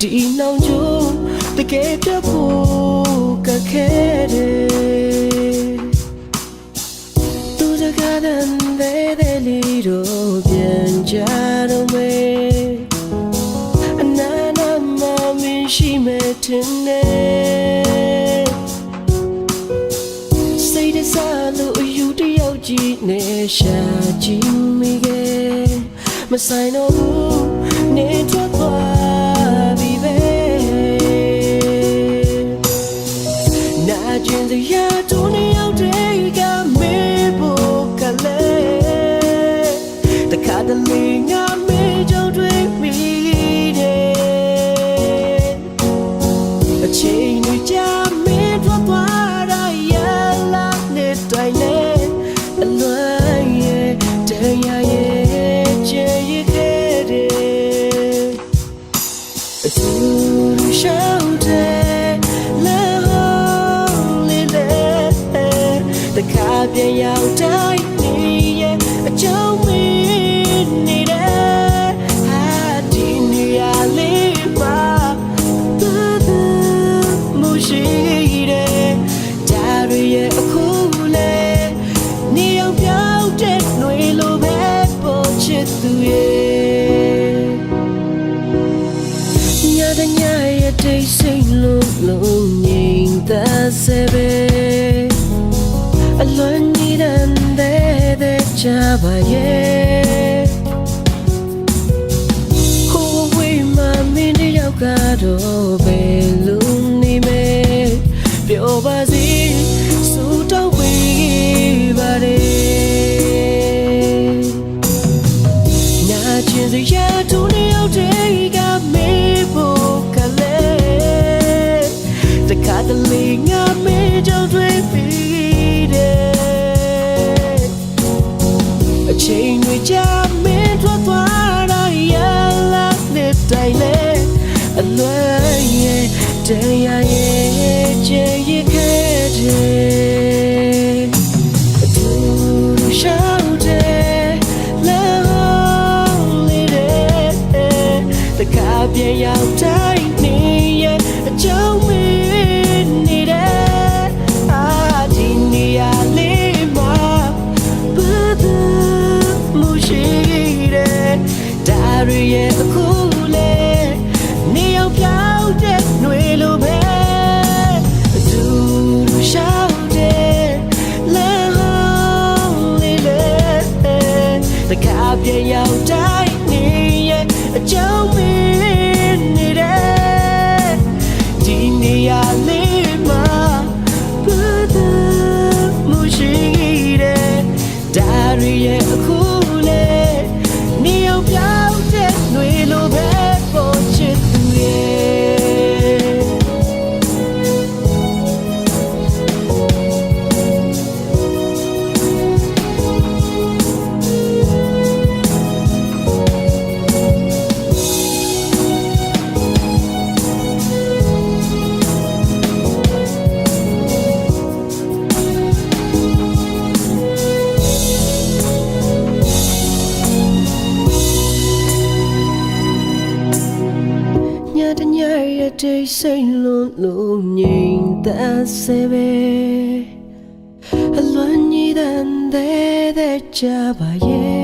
ဒီနောင်ကျိုးတကယ်ပြဖို့ကခဲ့တယ်သူစကားတန်တဲ့လီတော့ပြန်ကြတော့မယ်အနာနာမမင်းရှိမဲ့တင်နေစိတ်တစားလို့အယူတယောက်ကြီးနဲ့ရှာကြည့်မိခဲ့မဆိုင်တော့ဘူးနေထွက်သွားပြီပဲနာကျင်စရာတို့နှစ်ယောက်တည်းကမေးဖို့ကလေးတခါတလေငါမေးကြောင့်တွေ့မိတယ်အချိန်တွေကြာမင်းထွက်သွားတာရလာနဲ့တိုင်းလေအလွန်ရဲ့တရားရဲ့ချေရခဲ့တယ်အတူတူရှောင်းတယ်လေတခါပြန်ရောက်တိုင်းနေရဲ့အကြောင်းမင်းနေတယ်ဟာဒီနေရာလေးမှာသူမရှိတယ်ဒါရရဲ့အခုလေနေအောင်ပြောင်းတဲ့ຫນွေလိုပဲပေါ်ချစ်သူရဲ့ညတဲ့ညရဲ့တိတ်ဆိတ်လုံးငြိမ်သက်စေပဲအလွန်ကြီးတဲ့ချပါရဲ့ဟိုဝေးမှမင်းတယောက်ကတော့ဘယ်လိုနေမဲပြောပါစီစူတော့ဝေးပါတယ်နာကျင်စရာတို့နှစ်ယောက်တည်းကမေးဖို့ကလေးတခါတလေငါမေးကြောင့်တွေ့ပြီးအချိန်တွေကြာမင်းထွက်သွားတာရလာနဲ့တိုင်းလေအလွန်ရဲ့တရားရဲ့ချေရခဲ့တယ်အတူတူရှောင်းတယ်လုံးလေးတဲ့တခါပြန်ရောက်တိုင်းနေရဲ့အကြောင်းမင်းနေတယ်အာဒီနေရာလေးမှာဒါရရဲ့အခုလေနေအောင်ပြောင်းတဲ့ຫນွေလိုပဲအတူတူရှောင်းတဲ့လမ်းလေးတခါပြန်ရောက်တိုင်းနေရဲ့အကြောင်းမင်းနေတယ်ဒီနေရာလေးမှာဘယ်သူမရှိတယ်ဒါရရဲ့အခုလေနေအောင်ပြောင်းတဲ့ຫນွေလိုပဲပေါ်ချစ်သူရဲ့တိတ်ဆိတ်လုံးငြိမ်သက်စေပဲအလွန်ကြီးတဲ့ချပါရဲ့